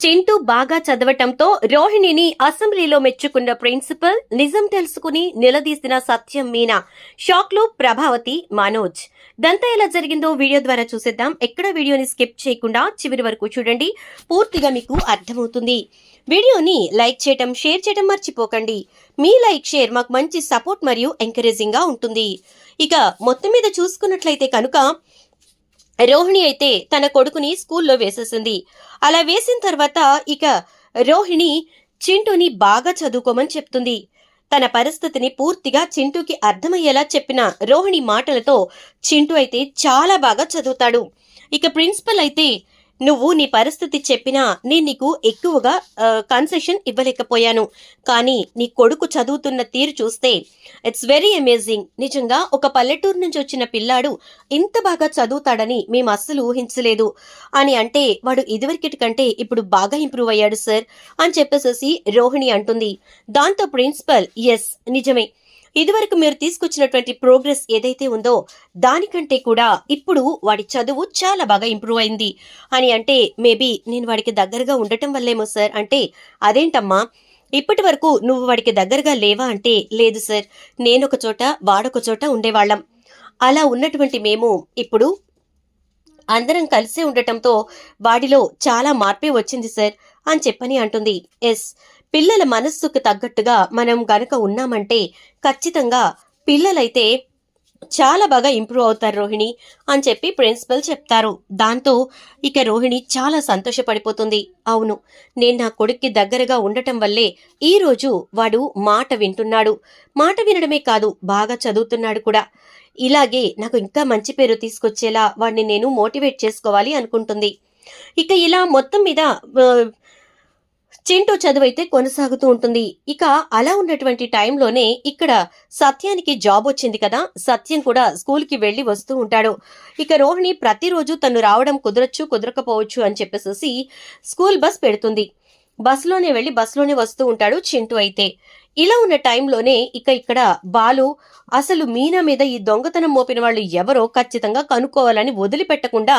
చింటూ బాగా చదవటంతో రోహిణిని అసెంబ్లీలో మెచ్చుకున్న ప్రిన్సిపల్, నిజం తెలుసుకుని నిలదీసిన సత్యం మీనా. షాక్ లో ప్రభావతి, మనోజ్. దంతా ఎలా జరిగిందో వీడియో ద్వారా చూసేద్దాం. ఎక్కడ వీడియోని స్కిప్ చేయకుండా చివరి వరకు చూడండి, పూర్తిగా మీకు అర్థమవుతుంది. వీడియోని లైక్ చేయటం, షేర్ చేయటం మర్చిపోకండి. మీ లైక్, షేర్ మాకు మంచి సపోర్ట్ మరియు ఎంకరేజింగ్ గా ఉంటుంది. ఇక మొత్తం మీద చూసుకున్నట్లయితే కనుక రోహిణి అయితే తన కొడుకుని స్కూల్లో వేసేసింది. అలా వేసిన తర్వాత ఇక రోహిణి చింటూని బాగా చదువుకోమని చెప్తుంది. తన పరిస్థితిని పూర్తిగా చింటూకి అర్థమయ్యేలా చెప్పిన రోహిణి మాటలతో చింటూ అయితే చాలా బాగా చదువుతాడు. ఇక ప్రిన్సిపల్ అయితే, నువ్వు నీ పరిస్థితి చెప్పినా నేను నీకు ఎక్కువగా కన్సెషన్ ఇవ్వలేకపోయాను, కానీ నీ కొడుకు చదువుతున్న తీరు చూస్తే ఇట్స్ వెరీ అమేజింగ్. నిజంగా ఒక పల్లెటూరు నుంచి వచ్చిన పిల్లాడు ఇంత బాగా చదువుతాడని మేము అస్సలు ఊహించలేదు అని అంటే, వాడు ఇదివరకటి కంటే ఇప్పుడు బాగా ఇంప్రూవ్ అయ్యాడు సార్ అని చెప్పేసేసి రోహిణి అంటుంది. దాంతో ప్రిన్సిపల్, ఎస్ నిజమే, ఇదివరకు మీరు తీసుకొచ్చినటువంటి ప్రోగ్రెస్ ఏదైతే ఉందో దానికంటే కూడా ఇప్పుడు వాడి చదువు చాలా బాగా ఇంప్రూవ్ అయింది అని అంటే, మేబీ నేను వాడికి దగ్గరగా ఉండటం వల్లేమో సార్ అంటే, అదేంటమ్మా ఇప్పటి వరకు నువ్వు వాడికి దగ్గరగా లేవా అంటే, లేదు సార్, నేనొక చోట వాడొక చోట ఉండేవాళ్ళం. అలా ఉన్నటువంటి మేము ఇప్పుడు అందరం కలిసే ఉండటంతో వాడిలో చాలా మార్పే వచ్చింది సార్ అని చెప్పని అంటుంది. ఎస్, పిల్లల మనస్సుకు తగ్గట్టుగా మనం గనక ఉన్నామంటే ఖచ్చితంగా పిల్లలైతే చాలా బాగా ఇంప్రూవ్ అవుతారు రోహిణి అని చెప్పి ప్రిన్సిపల్ చెప్తారు. దాంతో ఇక రోహిణి చాలా సంతోషపడిపోతుంది. అవును, నేను నా కొడుక్కి దగ్గరగా ఉండటం వల్లే ఈ రోజు వాడు మాట వింటున్నాడు. మాట వినడమే కాదు, బాగా చదువుతున్నాడు కూడా. ఇలాగే నాకు ఇంకా మంచి పేరు తీసుకొచ్చేలా వాడిని నేను మోటివేట్ చేసుకోవాలి అనుకుంటుంది. ఇక ఇలా మొత్తం మీద చింటూ చదువైతే కొనసాగుతూ ఉంటుంది. ఇక అలా ఉన్నటువంటి టైంలోనే ఇక్కడ సత్యానికి జాబ్ వచ్చింది కదా, సత్యం కూడా స్కూల్కి వెళ్లి వస్తూ ఉంటాడు. ఇక రోహిణి ప్రతిరోజు తను రావడం కుదరచ్చు కుదరకపోవచ్చు అని చెప్పేసి స్కూల్ బస్ పెడుతుంది. బస్సులోనే వెళ్లి బస్సులోనే వస్తూ ఉంటాడు చింటూ అయితే. ఇలా ఉన్న టైంలోనే ఇక్కడ బాలు అసలు మీనా మీద ఈ దొంగతనం మోపిన వాళ్ళు ఎవరో ఖచ్చితంగా కనుక్కోవాలని వదిలిపెట్టకుండా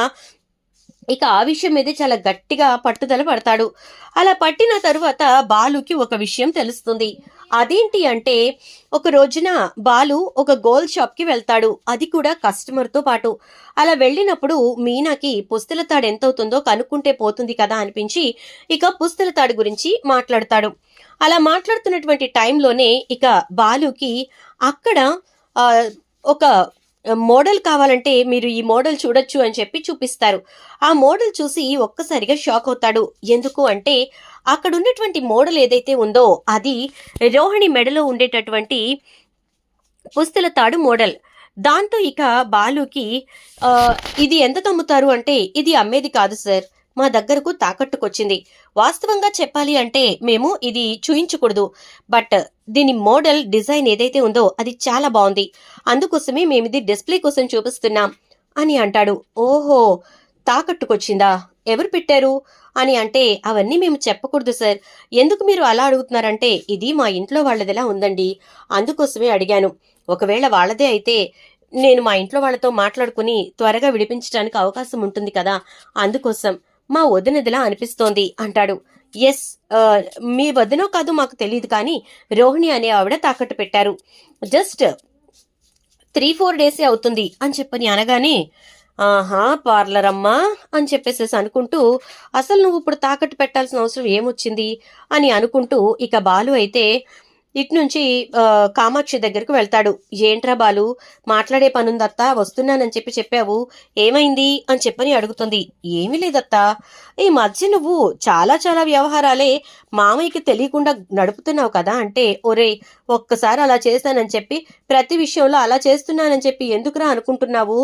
ఇక ఆ విషయం మీద చాలా గట్టిగా పట్టుదల పడతాడు. అలా పట్టిన తరువాత బాలుకి ఒక విషయం తెలుస్తుంది. అదేంటి అంటే, ఒక రోజున బాలు ఒక గోల్డ్ షాప్ కి వెళ్తాడు, అది కూడా కస్టమర్ తో పాటు. అలా వెళ్ళినప్పుడు మీనాకి పుస్తల తాడు ఎంత అవుతుందో కనుక్కుంటే పోతుంది కదా అనిపించి ఇక పుస్తల తాడు గురించి మాట్లాడతాడు. అలా మాట్లాడుతున్నటువంటి టైంలోనే ఇక బాలుకి అక్కడ ఒక మోడల్ కావాలంటే మీరు ఈ మోడల్ చూడొచ్చు అని చెప్పి చూపిస్తారు. ఆ మోడల్ చూసి ఒక్కసారిగా షాక్ అవుతాడు. ఎందుకు అంటే, అక్కడ ఉన్నటువంటి మోడల్ ఏదైతే ఉందో అది రోహిణి మెడలో ఉండేటటువంటి పుస్తల తాడు మోడల్. దాంతో ఇక బాలుకి ఇది ఎంత తమ్ముతారు అంటే, ఇది అమ్మేది కాదు సార్, మా దగ్గరకు తాకట్టుకొచ్చింది. వాస్తవంగా చెప్పాలి అంటే మేము ఇది చూయించకూడదు, బట్ దీని మోడల్ డిజైన్ ఏదైతే ఉందో అది చాలా బాగుంది, అందుకోసమే మేము ఇది డిస్ప్లే కోసం చూపిస్తున్నాం అని అంటాడు. ఓహో, తాకట్టుకొచ్చిందా, ఎవరు పెట్టారు అని అంటే, అవన్నీ మేము చెప్పకూడదు సార్, ఎందుకు మీరు అలా అడుగుతున్నారంటే, ఇది మా ఇంట్లో వాళ్ళదిలా ఉందండి, అందుకోసమే అడిగాను. ఒకవేళ వాళ్ళదే అయితే నేను మా ఇంట్లో వాళ్ళతో మాట్లాడుకుని త్వరగా విడిపించడానికి అవకాశం ఉంటుంది కదా, అందుకోసం మా వదినదిలా అనిపిస్తోంది అంటాడు. ఎస్, మీ వదినో కాదు మాకు తెలియదు, కానీ రోహిణి అనే ఆవిడ తాకట్టు పెట్టారు, జస్ట్ 3-4 డేసే అవుతుంది అని చెప్పని అనగానే, ఆహా పార్లర్ అమ్మా అని చెప్పేసేసి అనుకుంటూ, అసలు నువ్వు ఇప్పుడు తాకట్టు పెట్టాల్సిన అవసరం ఏమొచ్చింది అని అనుకుంటూ ఇక బాలు అయితే ఇటు నుంచి కామాక్షి దగ్గరకు వెళ్తాడు. ఏంట్రా బాలు, మాట్లాడే పనుందత్తా, వస్తున్నానని చెప్పి చెప్పావు, ఏమైంది అని చెప్పని అడుగుతుంది. ఏమీ లేదత్తా, ఈ మధ్య నువ్వు చాలా చాలా వ్యవహారాలే మామయ్యకి తెలియకుండా నడుపుతున్నావు కదా అంటే, ఒరే ఒక్కసారి అలా చేస్తానని చెప్పి ప్రతి విషయంలో అలా చేస్తున్నానని చెప్పి ఎందుకురా అనుకుంటున్నావు,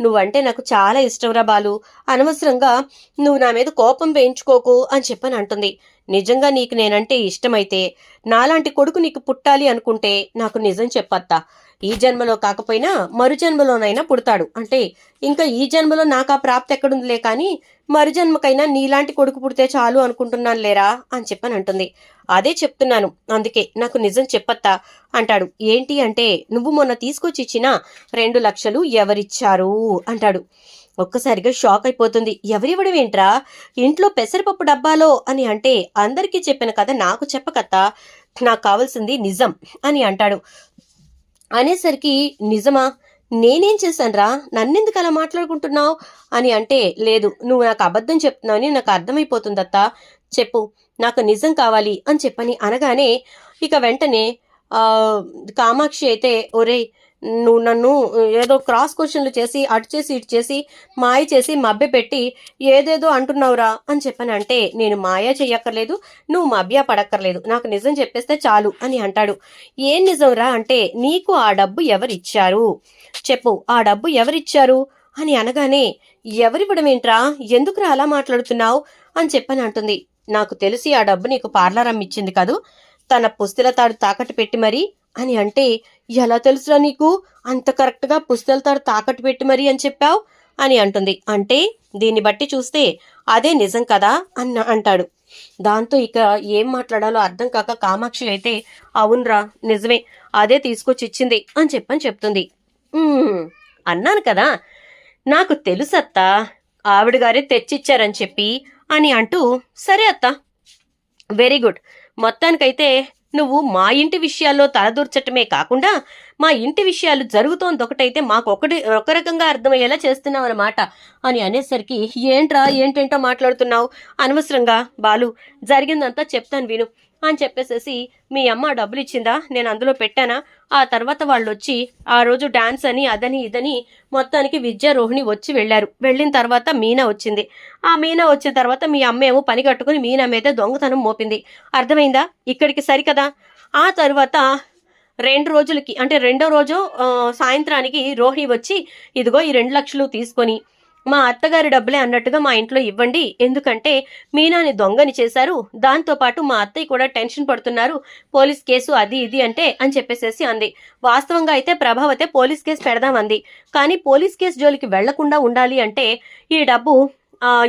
నువ్వంటే నాకు చాలా ఇష్టంరా బాలు, అనవసరంగా నువ్వు నా మీద కోపం వేయించుకోకు అని చెప్పని అంటుంది. నిజంగా నీకు నేనంటే ఇష్టమైతే, నాలాంటి కొడుకు నీకు పుట్టాలి అనుకుంటే నాకు నిజం చెప్పత్తా, ఈ జన్మలో కాకపోయినా మరు జన్మలోనైనా పుడతాడు అంటే, ఇంకా ఈ జన్మలో నాకు ఆ ప్రాప్తి ఎక్కడుందిలే, కానీ మరు జన్మకైనా నీలాంటి కొడుకు పుడితే చాలు అనుకుంటున్నాను లేరా అని చెప్పని అంటుంది. అదే చెప్తున్నాను, అందుకే నాకు నిజం చెప్పత్తా అంటాడు. ఏంటి అంటే, నువ్వు మొన్న తీసుకొచ్చి ఇచ్చిన 2 లక్షలు ఎవరిచ్చారు అంటాడు. ఒక్కసారిగా షాక్ అయిపోతుంది. ఎవరివ్వడం ఏంట్రా, ఇంట్లో పెసరపప్పు డబ్బాలో అని అంటే, అందరికీ చెప్పిన కథ నాకు చెప్పకత్తా, నాకు కావాల్సింది నిజం అని అంటాడు. అనేసరికి నిజమా, నేనేం చేశానురా, నన్నెందుకు అలా మాట్లాడుకుంటున్నావు అని అంటే, లేదు నువ్వు నాకు అబద్ధం చెప్తున్నావని నాకు అర్థమైపోతుందత్తా, చెప్పు, నాకు నిజం కావాలి అని చెప్పని అనగానే ఇక వెంటనే కామాక్షి అయితే, ఒరేయ్ నువ్వు నన్ను ఏదో క్రాస్ క్వశ్చన్లు చేసి అటు చేసి ఇటు చేసి మాయ చేసి మభ్య పెట్టి ఏదేదో అంటున్నావురా అని చెప్పని అంటే, నేను మాయ చెయ్యక్కర్లేదు, నువ్వు మభ్య పడక్కర్లేదు, నాకు నిజం చెప్పేస్తే చాలు అని అంటాడు. ఏం నిజంరా అంటే, నీకు ఆ డబ్బు ఎవరిచ్చారు చెప్పు, ఆ డబ్బు ఎవరిచ్చారు అని అనగానే, ఎవరివ్వడం ఏంట్రా, ఎందుకురా అలా మాట్లాడుతున్నావు అని చెప్పని అంటుంది. నాకు తెలిసి ఆ డబ్బు నీకు పార్లర్ అమ్మ ఇచ్చింది కదూ, తన పుస్తల తాడు తాకట్టు పెట్టి మరి అని అంటే, ఎలా తెలుసురా నీకు, అంత కరెక్ట్గా పుస్తల తాడు తాకట్టు పెట్టి మరి అని చెప్పావు అని అంటుంది. అంటే దీన్ని బట్టి చూస్తే అదే నిజం కదా అంటాడు. దాంతో ఇక ఏం మాట్లాడాలో అర్థం కాక కామాక్షి అయితే, అవునరా నిజమే, అదే తీసుకొచ్చి ఇచ్చింది అని చెప్తుంది. అన్నాను కదా, నాకు తెలుసత్తా, ఆవిడ గారే తెచ్చిచ్చారని చెప్పి అని అంటూ, సరే అత్త, వెరీ గుడ్, మొత్తానికైతే నువ్వు మా ఇంటి విషయాల్లో తలదూర్చటమే కాకుండా మా ఇంటి విషయాలు జరుగుతోంది ఒకటైతే మాకు ఒక రకంగా అర్థమయ్యేలా చేస్తున్నావు అన్నమాట అని అనేసరికి, ఏంట్రా ఏంటేంటో మాట్లాడుతున్నావు, అనవసరంగా బాలు, జరిగిందంతా చెప్తాను విను అని చెప్పేసేసి, మీ అమ్మ డబ్బులు ఇచ్చిందా, నేను అందులో పెట్టానా, ఆ తర్వాత వాళ్ళు వచ్చి ఆ రోజు డాన్స్ అని అదని ఇదని మొత్తానికి విద్యారోహిణి వచ్చి వెళ్ళారు. వెళ్ళిన తర్వాత మీనా వచ్చింది. ఆ మీనా వచ్చిన తర్వాత మీ అమ్మ ఏమో పని కట్టుకుని మీనా మీద దొంగతనం మోపింది. అర్థమైందా, ఇక్కడికి సరికదా. ఆ తర్వాత 2 రోజులకి అంటే రెండో రోజు సాయంత్రానికి రోహిణి వచ్చి, ఇదిగో ఈ 2 లక్షలు తీసుకొని మా అత్తగారి డబ్బులే అన్నట్టుగా మా ఇంట్లో ఇవ్వండి, ఎందుకంటే మీనాని దొంగని చేశారు, దాంతోపాటు మా అత్తయ్య కూడా టెన్షన్ పడుతున్నారు, పోలీస్ కేసు అది ఇది అంటే అని చెప్పేసేసి అంది. వాస్తవంగా అయితే ప్రభావతే పోలీస్ కేసు పెడదామంది, కానీ పోలీస్ కేసు జోలికి వెళ్లకుండా ఉండాలి అంటే ఈ డబ్బు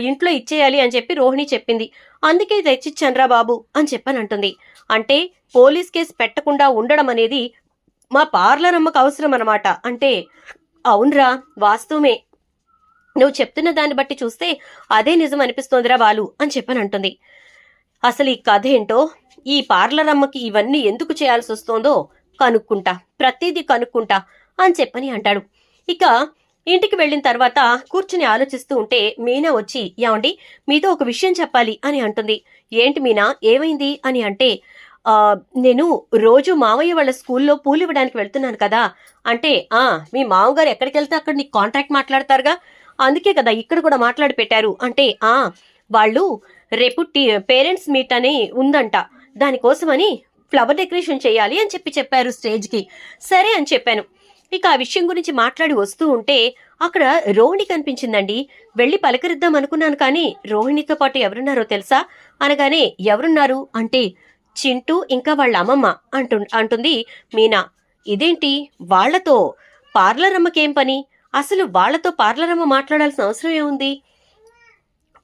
ఇంట్లో ఇచ్చేయాలి అని చెప్పి రోహిణి చెప్పింది, అందుకే తెచ్చిచ్చాన్రా బాబు అని చెప్పనంటుంది. అంటే పోలీస్ కేసు పెట్టకుండా ఉండడం అనేది మా పార్లర్ అమ్మకు అవసరం అన్నమాట అంటే, అవునరా వాస్తవమే, నువ్వు చెప్తున్న దాన్ని బట్టి చూస్తే అదే నిజం అనిపిస్తోందిరా బాలు అని చెప్పనంటుంది. అసలు ఈ కథ ఏంటో, ఈ పార్లర్ అమ్మకి ఇవన్నీ ఎందుకు చేయాల్సి వస్తోందో కనుక్కుంటా, ప్రతిదీ కనుక్కుంటా అని చెప్పని అంటాడు. ఇక ఇంటికి వెళ్ళిన తర్వాత కూర్చుని ఆలోచిస్తూ ఉంటే మీనా వచ్చి, ఏమండి మీతో ఒక విషయం చెప్పాలి అని అంటుంది. ఏంటి మీనా, ఏమైంది అని అంటే, నేను రోజు మామయ్య వాళ్ళ స్కూల్లో పూలు ఇవ్వడానికి వెళ్తున్నాను కదా అంటే, మీ మామగారు ఎక్కడికి వెళ్తే అక్కడ నీకు కాంట్రాక్ట్ మాట్లాడతారుగా, అందుకే కదా ఇక్కడ కూడా మాట్లాడి పెట్టారు అంటే, వాళ్ళు రేపు పేరెంట్స్ మీట్ అని ఉందంట, దానికోసమని ఫ్లవర్ డెకరేషన్ చేయాలి అని చెప్పారు స్టేజ్కి. సరే అని చెప్పాను. ఇక ఆ విషయం గురించి మాట్లాడి వస్తూ ఉంటే అక్కడ రోహిణి కనిపించిందండి. వెళ్ళి పలకరిద్దాం అనుకున్నాను, కానీ రోహిణితో పాటు ఎవరున్నారో తెలుసా అనగానే, ఎవరున్నారు అంటే, చింటూ ఇంకా వాళ్ళ అమ్మమ్మ అంటుంది మీనా. ఇదేంటి, వాళ్లతో పార్లర్ అమ్మకేం పని, అసలు వాళ్లతో పార్లర్ అమ్మ మాట్లాడాల్సిన అవసరం ఏముంది,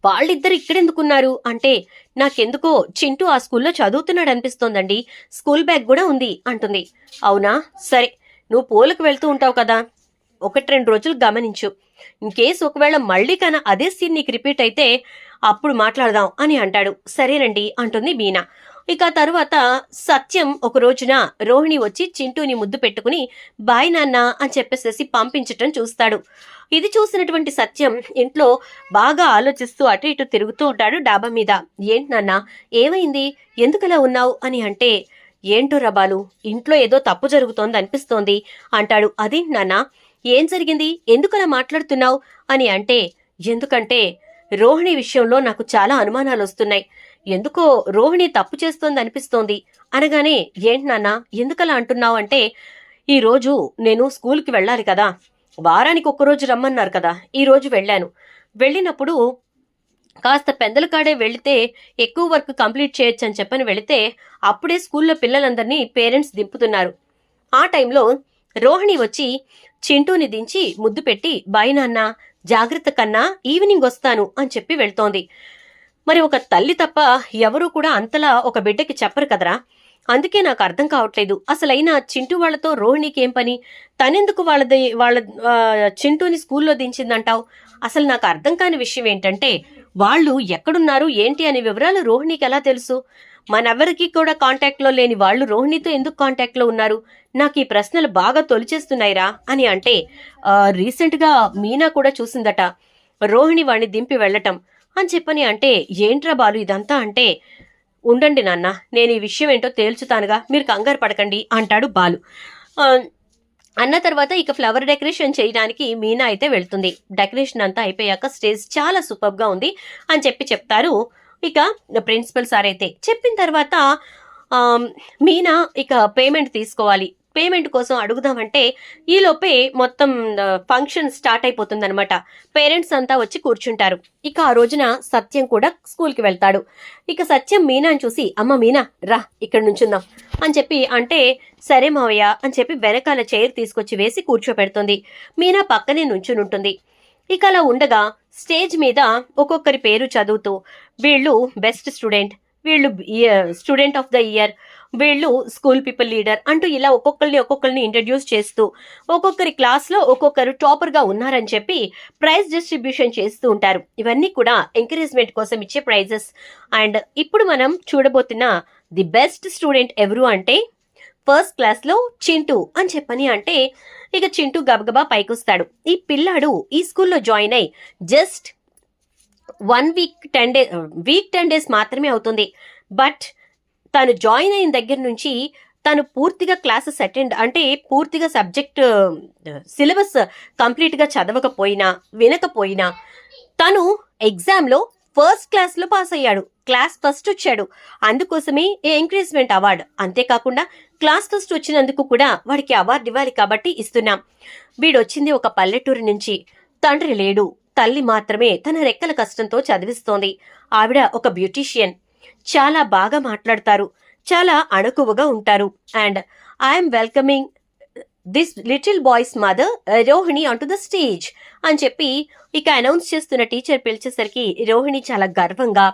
వాళ్ళిద్దరు ఇక్కడెందుకున్నారు అంటే, నాకెందుకో చింటూ ఆ స్కూల్లో చదువుతున్నాడు అనిపిస్తోందండి, స్కూల్ బ్యాగ్ కూడా ఉంది అంటుంది. అవునా, సరే, నువ్వు పూలకు వెళ్తూ ఉంటావు కదా, 1-2 రోజులు గమనించు, ఇన్ కేసు ఒకవేళ మళ్ళీ కన్నా అదే సీన్ నీకు రిపీట్ అయితే అప్పుడు మాట్లాడదాం అని అంటాడు. సరేనండి అంటుంది మీనా. ఇక తరువాత సత్యం ఒక రోజున రోహిణి వచ్చి చింటూని ముద్దు పెట్టుకుని బాయ్ నాన్న అని చెప్పేసేసి పంపించటం చూస్తాడు. ఇది చూసినటువంటి సత్యం ఇంట్లో బాగా ఆలోచిస్తూ అటు ఇటు తిరుగుతూ ఉంటాడు డాబా మీద. ఏంటి నాన్న, ఏమైంది, ఎందుకలా ఉన్నావు అని అంటే, ఏంటో రబాలు, ఇంట్లో ఏదో తప్పు జరుగుతోంది అనిపిస్తోంది అంటాడు. అదేంటి నాన్న, ఏం జరిగింది, ఎందుకలా మాట్లాడుతున్నావు అని అంటే, ఎందుకంటే రోహిణి విషయంలో నాకు చాలా అనుమానాలు వస్తున్నాయి, ఎందుకో రోహిణి తప్పు చేస్తోంది అనిపిస్తోంది అనగానే, ఏంటి నాన్న ఎందుకలా అంటున్నావు అంటే, ఈరోజు నేను స్కూల్కి వెళ్ళాలి కదా, వారానికి ఒక్కరోజు రమ్మన్నారు కదా, ఈరోజు వెళ్ళాను. వెళ్ళినప్పుడు కాస్త పెందలకాడే వెళితే ఎక్కువ వర్క్ కంప్లీట్ చేయొచ్చు అని చెప్పని వెళితే అప్పుడే స్కూల్లో పిల్లలందరినీ పేరెంట్స్ దింపుతున్నారు. ఆ టైంలో రోహిణి వచ్చి చింటూని దించి ముద్దు పెట్టి, బాయ్ నాన్న, జాగ్రత్త కన్నా, ఈవినింగ్ వస్తాను అని చెప్పి వెళ్తోంది. మరి ఒక తల్లి తప్ప ఎవరూ కూడా అంతలా ఒక బిడ్డకి చెప్పరు కదరా, అందుకే నాకు అర్థం కావట్లేదు, అసలైనా చింటూ వాళ్లతో రోహిణికి ఏం పని, తనెందుకు వాళ్ళ చింటూని స్కూల్లో దించిందంటావు అసలు నాకు అర్థం కాని విషయం ఏంటంటే వాళ్ళు ఎక్కడున్నారు ఏంటి అనే వివరాలు రోహిణికి ఎలా తెలుసు? మనెవరికి కూడా కాంటాక్ట్లో లేని వాళ్ళు రోహిణితో ఎందుకు కాంటాక్ట్లో ఉన్నారు? నాకు ఈ ప్రశ్నలు బాగా తొలిచేస్తున్నాయిరా అని అంటే రీసెంట్గా మీనా కూడా చూసిందట రోహిణి వాణ్ణి దింపి వెళ్ళటం అని చెప్పని అంటే ఏంట్రా బాలు ఇదంతా అంటే ఉండండి నాన్న నేను ఈ విషయం ఏంటో తేల్చుతానుగా మీరు కంగారు పడకండి అంటాడు బాలు. అన్న తర్వాత ఇక ఫ్లవర్ డెకరేషన్ చేయడానికి మీనా అయితే వెళ్తుంది. డెకరేషన్ అంతా అయిపోయాక స్టేజ్ చాలా సూపర్గా ఉంది అని చెప్తారు ఇక ప్రిన్సిపల్ సార్ అయితే. చెప్పిన తర్వాత మీనా ఇక పేమెంట్ తీసుకోవాలి. పేమెంట్ కోసం అడుగుదామంటే ఈలోపే మొత్తం ఫంక్షన్ స్టార్ట్ అయిపోతుంది అనమాట. పేరెంట్స్ అంతా వచ్చి కూర్చుంటారు. ఇక ఆ రోజున సత్యం కూడా స్కూల్కి వెళ్తాడు. ఇక సత్యం మీనాని చూసి అమ్మ మీనా రా ఇక్కడ నుంచుందాం అని చెప్పి అంటే సరే మావయ్య అని చెప్పి వెనకాల చైర్ తీసుకొచ్చి వేసి కూర్చోపెడుతుంది. మీనా పక్కనే నుంచునుంటుంది. ఇక అలా ఉండగా స్టేజ్ మీద ఒక్కొక్కరి పేరు చదువుతూ వీళ్ళు బెస్ట్ స్టూడెంట్, వీళ్ళు స్టూడెంట్ ఆఫ్ ద ఇయర్, వీళ్ళు స్కూల్ పీపుల్ లీడర్ అంటూ ఇలా ఒక్కొక్కరిని ఇంట్రడ్యూస్ చేస్తూ ఒక్కొక్కరి క్లాస్లో ఒక్కొక్కరు టాపర్గా ఉన్నారని చెప్పి ప్రైజ్ డిస్ట్రిబ్యూషన్ చేస్తూ ఉంటారు. ఇవన్నీ కూడా ఎంకరేజ్మెంట్ కోసం ఇచ్చే ప్రైజెస్. అండ్ ఇప్పుడు మనం చూడబోతున్న ది బెస్ట్ స్టూడెంట్ ఎవరు అంటే ఫస్ట్ క్లాస్లో చింటూ అని చెప్పని అంటే ఇక చింటూ గబగబా పైకొస్తాడు. ఈ పిల్లాడు ఈ స్కూల్లో జాయిన్ అయి జస్ట్ 1 వీక్ 10 డేస్ మాత్రమే అవుతుంది. బట్ తను జాయిన్ అయిన దగ్గర నుంచి తను పూర్తిగా క్లాసెస్ అటెండ్ అంటే పూర్తిగా సబ్జెక్ట్ సిలబస్ కంప్లీట్గా చదవకపోయినా వినకపోయినా తను ఎగ్జామ్లో ఫస్ట్ క్లాస్లో పాస్ అయ్యాడు. క్లాస్ ఫస్ట్ వచ్చాడు. అందుకోసమే ఎంకరేజ్మెంట్ అవార్డు. అంతేకాకుండా క్లాస్ ఫస్ట్ వచ్చినందుకు కూడా వాడికి అవార్డు ఇవ్వాలి కాబట్టి ఇస్తున్నాం. వీడొచ్చింది ఒక పల్లెటూరు నుంచి. తండ్రి లేడు, తల్లి మాత్రమే తన రెక్కల కష్టంతో చదివిస్తోంది. ఆవిడ ఒక బ్యూటీషియన్. చాలా బాగా మాట్లాడతారు, చాలా అణకువగా ఉంటారు. And I'm welcoming this little boys mother Rohini on to the stage అని చెప్పి ఇక అనౌన్స్ చేస్తున్న టీచర్ పిలిచేసరికి రోహిణి చాలా గర్వంగా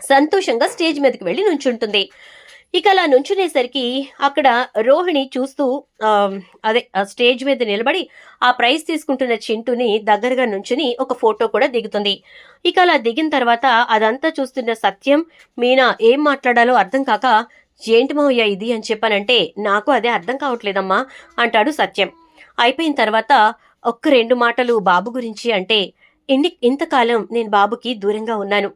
సంతోషంగా స్టేజ్ మీదకి వెళ్ళి నుంచుంటుంది. ఇక అలా నుంచునేసరికి అక్కడ రోహిణి చూస్తూ అదే స్టేజ్ మీద నిలబడి ఆ ప్రైజ్ తీసుకుంటున్న చింటూని దగ్గరగా నుంచుని ఒక ఫోటో కూడా దిగుతుంది. ఇక అలా దిగిన తర్వాత అదంతా చూస్తున్న సత్యం మీనా ఏం మాట్లాడాలో అర్థం కాక ఏంటి మావయ్య ఇది అని చెప్పానంటే నాకు అదే అర్థం కావట్లేదమ్మా అంటాడు సత్యం. అయిపోయిన తర్వాత ఒక్క 2 మాటలు బాబు గురించి అంటే ఇంతకాలం నేను బాబుకి దూరంగా ఉన్నాను.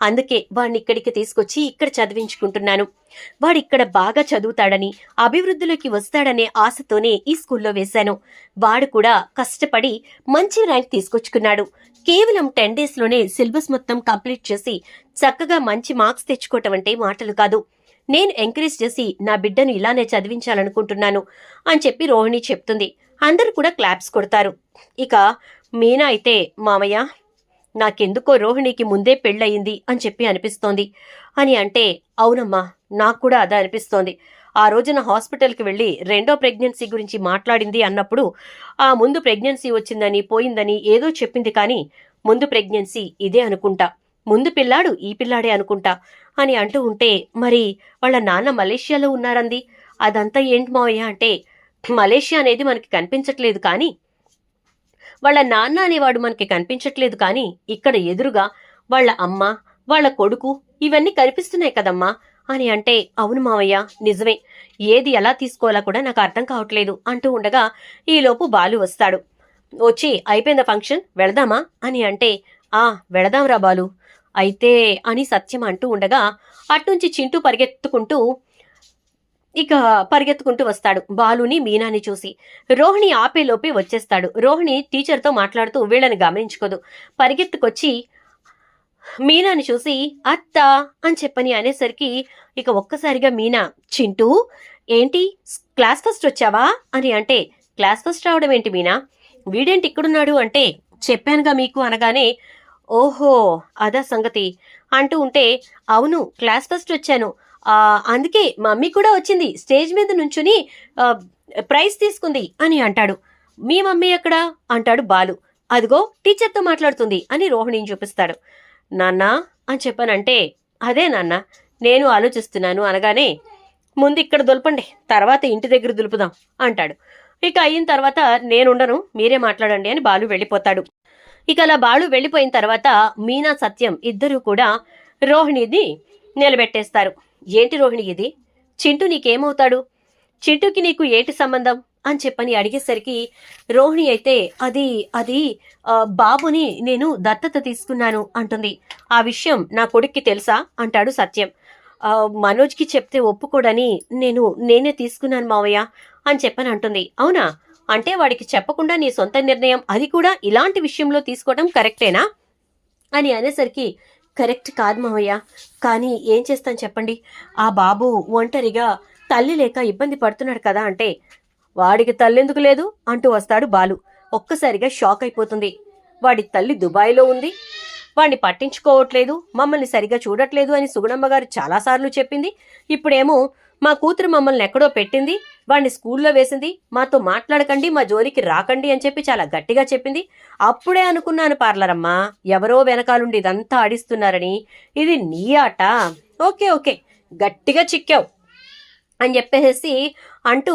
అందుకే వాడిని ఇక్కడికి తీసుకొచ్చి ఇక్కడ చదివించుకుంటున్నాను. వాడిక్కడ బాగా చదువుతాడని అభివృద్ధిలోకి వస్తాడనే ఆశతోనే ఈ స్కూల్లో వేశాను. వాడు కూడా కష్టపడి మంచి ర్యాంక్ తీసుకొచ్చుకున్నాడు. కేవలం 10 డేస్లోనే సిలబస్ మొత్తం కంప్లీట్ చేసి చక్కగా మంచి మార్క్స్ తెచ్చుకోవటం అంటే మాటలు కాదు. నేను ఎంకరేజ్ చేసి నా బిడ్డను ఇలానే చదివించాలనుకుంటున్నాను అని చెప్పి రోహిణి చెప్తుంది. అందరూ కూడా క్లాప్స్ కొడతారు. ఇక మీనా అయితే మామయ్య నాకెందుకో రోహిణికి ముందే పెళ్ళయింది అని చెప్పి అనిపిస్తోంది అని అంటే అవునమ్మా నాకు కూడా అదే అనిపిస్తోంది. ఆ రోజున హాస్పిటల్కి వెళ్ళి 2వ ప్రెగ్నెన్సీ గురించి మాట్లాడింది అన్నప్పుడు ఆ ముందు ప్రెగ్నెన్సీ వచ్చిందని పోయిందని ఏదో చెప్పింది, కానీ ముందు ప్రెగ్నెన్సీ ఇదే అనుకుంటా, ముందు పిల్లాడు ఈ పిల్లాడే అనుకుంటా అని అంటూ ఉంటే మరి వాళ్ళ నాన్న మలేషియాలో ఉన్నారంది. అదంతా ఏంటి మావయ్య అంటే మలేషియా అనేది మనకి కనిపించట్లేదు, కానీ వాళ్ళ నాన్న అనేవాడు మనకి కనిపించట్లేదు, కానీ ఇక్కడ ఎదురుగా వాళ్ళ అమ్మ వాళ్ళ కొడుకు ఇవన్నీ కనిపిస్తున్నాయి కదమ్మా అని అంటే అవును మావయ్య నిజమే, ఏది ఎలా తీసుకోవాలా కూడా నాకు అర్థం కావట్లేదు అంటూ ఉండగా ఈలోపు బాలు వస్తాడు. వచ్చి అయిపోయిందా ఫంక్షన్ వెళదామా అని అంటే వెళదాంరా బాలు అయితే అని సత్యం అంటూ ఉండగా అట్నుంచి చింటూ పరిగెత్తుకుంటూ వస్తాడు. బాలుని మీనాని చూసి రోహిణి ఆపేలోపే వచ్చేస్తాడు. రోహిణి టీచర్తో మాట్లాడుతూ వీళ్ళని గమనించుకోదు. పరిగెత్తుకొచ్చి మీనాని చూసి అత్త అని చెప్పని అనేసరికి ఇక ఒక్కసారిగా మీనా చింటూ ఏంటి క్లాస్ ఫస్ట్ వచ్చావా అని అంటే క్లాస్ ఫస్ట్ రావడం ఏంటి మీనా, వీడేంటి ఇక్కడున్నాడు అంటే చెప్పానుగా మీకు అనగానే ఓహో అదా సంగతి అంటూ ఉంటే అవును క్లాస్ ఫస్ట్ వచ్చాను, అందుకే మమ్మీ కూడా వచ్చింది, స్టేజ్ మీద నుంచుని ప్రైజ్ తీసుకుంది అని అంటాడు. మీ మమ్మీ ఎక్కడా అంటాడు బాలు. అదిగో టీచర్తో మాట్లాడుతుంది అని రోహిణిని చూపిస్తాడు. నాన్న అని చెప్పానంటే అదే నాన్న నేను ఆలోచిస్తున్నాను అనగానే ముందు ఇక్కడ దులపండి తర్వాత ఇంటి దగ్గర దులుపుదాం అంటాడు. ఇక అయిన తర్వాత నేనుండను మీరే మాట్లాడండి అని బాలు వెళ్ళిపోతాడు. ఇక అలా బాలు వెళ్ళిపోయిన తర్వాత మీనా సత్యం ఇద్దరూ కూడా రోహిణిని నిలబెట్టేస్తారు. ఏంటి రోహిణి ఇది? చింటూ నీకేమవుతాడు? చింటూకి నీకు ఏంటి సంబంధం అని చెప్పని అడిగేసరికి రోహిణి అయితే అది అది బాబుని నేను దత్తత తీసుకున్నాను అంటుంది. ఆ విషయం నా కొడుక్కి తెలుసా అంటాడు సత్యం. మనోజ్కి చెప్తే ఒప్పుకోడని నేనే తీసుకున్నాను మావయ్య అని చెప్పని అంటుంది. అవునా? అంటే వాడికి చెప్పకుండా నీ సొంత నిర్ణయం, అది కూడా ఇలాంటి విషయంలో తీసుకోవడం కరెక్టేనా అని అనేసరికి కరెక్ట్ కాదు మావయ్య, కానీ ఏం చేస్తాను చెప్పండి, ఆ బాబు ఒంటరిగా తల్లి లేక ఇబ్బంది పడుతున్నాడు కదా అంటే వాడికి తల్లెందుకు లేదు అంటూ వస్తాడు బాలు. ఒక్కసారిగా షాక్ అయిపోతుంది. వాడి తల్లి దుబాయ్లో ఉంది, వాడిని పట్టించుకోవట్లేదు, మమ్మల్ని సరిగా చూడట్లేదు అని సుగుణమ్మ గారు చాలాసార్లు చెప్పింది. ఇప్పుడేమో మా కూతురు మమ్మల్ని ఎక్కడో పెట్టింది, వాడిని స్కూల్లో వేసింది, మాతో మాట్లాడకండి, మా జోలికి రాకండి అని చెప్పి చాలా గట్టిగా చెప్పింది. అప్పుడే అనుకున్నాను పార్లరమ్మా, ఎవరో వెనకాలుండి ఇదంతా ఆడిస్తున్నారని. ఇది నీ ఆట. ఓకే ఓకే, గట్టిగా చిక్కావు అని చెప్పేసి అంటూ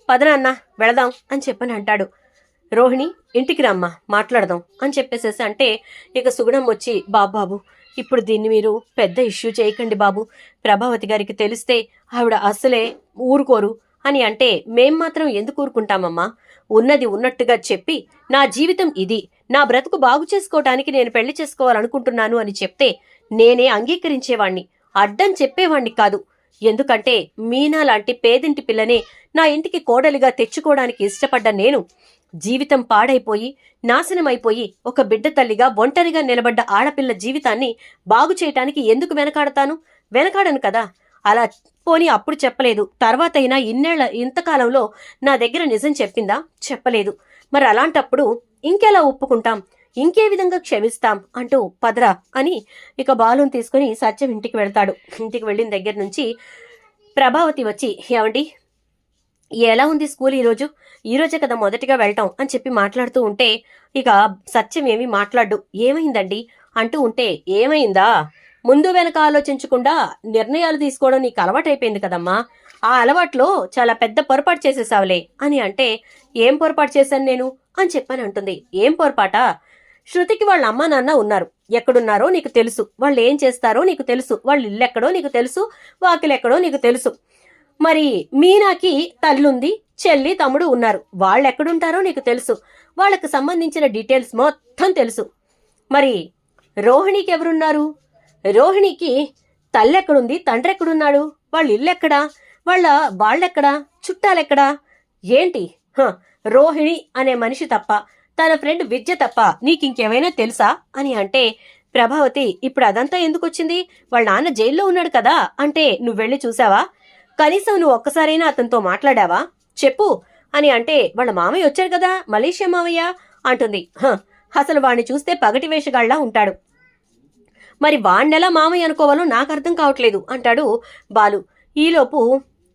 పదనాన్న వెళదాం అని చెప్పని అంటాడు. రోహిణి ఇంటికి రమ్మా మాట్లాడదాం అని చెప్పేసేసి అంటే ఇక సుగుణం వచ్చి బాబు ఇప్పుడు దీన్ని మీరు పెద్ద ఇష్యూ చేయకండి బాబు, ప్రభావతి గారికి తెలిస్తే ఆవిడ అసలే ఊరుకోరు అని అంటే మేం మాత్రం ఎందుకు ఊరుకుంటామమ్మా, ఉన్నది ఉన్నట్టుగా చెప్పి నా జీవితం ఇది, నా బ్రతుకు బాగు చేసుకోవటానికి నేను పెళ్లి చేసుకోవాలనుకుంటున్నాను అని చెప్తే నేనే అంగీకరించేవాణ్ణి, అడ్డం చెప్పేవాణ్ణి కాదు. ఎందుకంటే మీనా లాంటి పేదింటి పిల్లనే నా ఇంటికి కోడలిగా తెచ్చుకోవడానికి ఇష్టపడ్డ నేను జీవితం పాడైపోయి నాశనమైపోయి ఒక బిడ్డ తల్లిగా ఒంటరిగా నిలబడ్డ ఆడపిల్ల జీవితాన్ని బాగు చేయటానికి ఎందుకు వెనకాడను కదా. అలా పోనీ అప్పుడు చెప్పలేదు, తర్వాత అయినా ఇంతకాలంలో నా దగ్గర నిజం చెప్పిందా? చెప్పలేదు. మరి అలాంటప్పుడు ఇంకెలా ఒప్పుకుంటాం, ఇంకే విధంగా క్షమిస్తాం అంటూ పదరా అని ఇక బాలుని తీసుకుని సత్యం ఇంటికి వెళ్తాడు. ఇంటికి వెళ్ళిన దగ్గర నుంచి ప్రభావతి వచ్చి ఏమండి ఎలా ఉంది స్కూల్ ఈరోజే కదా మొదటిగా వెళ్ళటం అని చెప్పి మాట్లాడుతూ ఉంటే ఇక సత్యం ఏమీ మాట్లాడు. ఏమైందండి అంటూ ఉంటే ఏమైందా, ముందు వెనక ఆలోచించకుండా నిర్ణయాలు తీసుకోవడం నీకు అలవాటైపోయింది కదమ్మా, ఆ అలవాట్లో చాలా పెద్ద పొరపాటు చేసేసావులే అని అంటే ఏం పొరపాటు చేశాను నేను అని చెప్పని అంటుంది. ఏం పొరపాటా? శృతికి వాళ్ళ అమ్మా నాన్న ఉన్నారు, ఎక్కడున్నారో నీకు తెలుసు, వాళ్ళు ఏం చేస్తారో నీకు తెలుసు, వాళ్ళ ఇల్లు ఎక్కడో నీకు తెలుసు, వాకిలెక్కడో నీకు తెలుసు. మరి మీనాకి తల్లుంది, చెల్లి తమ్ముడు ఉన్నారు, వాళ్ళు ఎక్కడుంటారో నీకు తెలుసు, వాళ్ళకు సంబంధించిన డీటెయిల్స్ మొత్తం తెలుసు. మరి రోహిణికి ఎవరున్నారు? రోహిణికి తల్లి ఎక్కడుంది, తండ్రి ఎక్కడున్నాడు, వాళ్ళ ఇల్లు ఎక్కడా, వాళ్ళెక్కడా, చుట్టాలెక్కడా? ఏంటి రోహిణి అనే మనిషి తప్ప, తన ఫ్రెండ్ విద్య తప్ప నీకింకేమైనా తెలుసా అని అంటే ప్రభావతి ఇప్పుడు అదంతా ఎందుకు వచ్చింది, వాళ్ళ నాన్న జైల్లో ఉన్నాడు కదా అంటే నువ్వెళ్ళి చూసావా, కనీసం నువ్వు ఒక్కసారైనా అతనితో మాట్లాడావా చెప్పు అని అంటే వాళ్ళ మామయ్య వచ్చారు కదా, మలేషియా మామయ్య అంటుంది. అసలు వాణ్ణి చూస్తే పగటి వేషగాళ్లా ఉంటాడు, మరి వాణ్ణెలా మామయ్య అనుకోవాలో నాకు అర్థం కావట్లేదు అంటాడు బాలు. ఈలోపు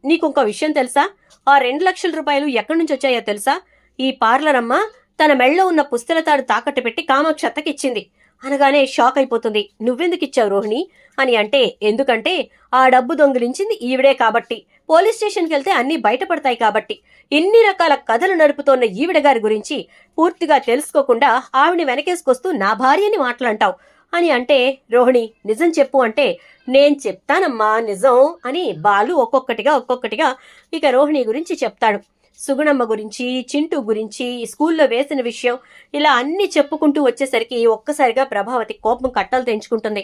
నీకొక విషయం తెలుసా, ఆ 2 లక్షల రూపాయలు ఎక్కడి నుంచి వచ్చాయో తెలుసా? ఈ పార్లర్ అమ్మ తన మెళ్ళలో ఉన్న పుస్తల తాడు తాకట్టు పెట్టి కామాక్షి అత్తకిచ్చింది అనగానే షాక్ అయిపోతుంది. నువ్వెందుకు ఇచ్చావు రోహిణి అని అంటే ఎందుకంటే ఆ డబ్బు దొంగిలించింది ఈవిడే కాబట్టి, పోలీస్ స్టేషన్కి వెళ్తే అన్నీ బయటపడతాయి కాబట్టి, ఇన్ని రకాల కథలు నడుపుతోన్న ఈవిడ గారి గురించి పూర్తిగా తెలుసుకోకుండా ఆవిడని వెనకేసుకొస్తూ నా భార్యని మాట్లాంటావు అని అంటే రోహిణి నిజం చెప్పు అంటే నేను చెప్తానమ్మా నిజం అని బాలు ఒక్కొక్కటిగా ఇక రోహిణి గురించి చెప్తాడు. సుగుణమ్మ గురించి, చింటూ గురించి, స్కూల్లో వేసిన విషయం, ఇలా అన్ని చెప్పుకుంటూ వచ్చేసరికి ఒక్కసారిగా ప్రభావతి కోపం కట్టలు తెంచుకుంటుంది.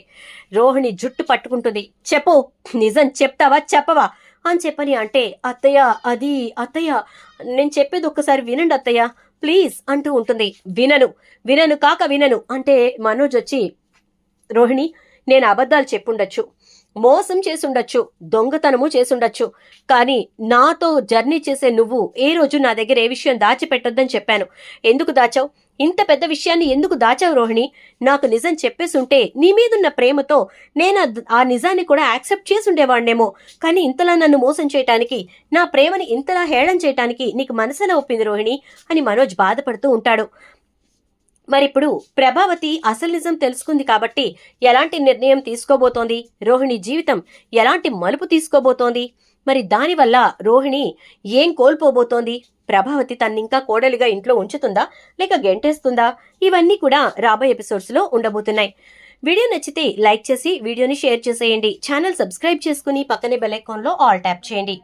రోహిణి జుట్టు పట్టుకుంటుంది. చెప్పు, నిజం చెప్తావా చెప్పవా అని చెప్పని అంటే అత్తయ్య నేను చెప్పేది ఒక్కసారి వినండి అత్తయ్య ప్లీజ్ అంటూ ఉంటుంది. వినను అంటే మనోజ్ వచ్చి రోహిణి నేను అబద్ధాలు చెప్పుండొచ్చు, మోసం చేసుండొచ్చు, దొంగతనము చేసుండొచ్చు, కానీ నాతో జర్నీ చేసే నువ్వు ఏ రోజు నా దగ్గర ఏ విషయం దాచిపెట్టొద్దని చెప్పాను. ఎందుకు దాచావు? ఇంత పెద్ద విషయాన్ని ఎందుకు దాచావు రోహిణి? నాకు నిజం చెప్పేసుంటే నీ మీదున్న ప్రేమతో నేను ఆ నిజాన్ని కూడా యాక్సెప్ట్ చేసుండేవాడినేమో, కానీ ఇంతలా నన్ను మోసం చేయటానికి, నా ప్రేమని ఇంతలా హేళన చేయటానికి నీకు మనసున ఒప్పింది రోహిణి అని మనోజ్ బాధపడుతూ ఉంటాడు. మరిప్పుడు ప్రభావతి అసలు నిజం తెలుసుకుంది కాబట్టి ఎలాంటి నిర్ణయం తీసుకోబోతోంది, రోహిణి జీవితం ఎలాంటి మలుపు తీసుకోబోతోంది, మరి దానివల్ల రోహిణి ఏం కోల్పోబోతోంది? ప్రభావతి తన్నింకా కోడలిగా ఇంట్లో ఉంచుతుందా లేక గెంటేస్తుందా? ఇవన్నీ కూడా రాబోయే ఎపిసోడ్స్ లో ఉండబోతున్నాయి. వీడియో నచ్చితే లైక్ చేసి వీడియోని షేర్ చేసేయండి. ఛానల్ సబ్స్క్రైబ్ చేసుకుని పక్కనే బెల్ ఐకాన్ లో ఆల్ ట్యాప్ చేయండి.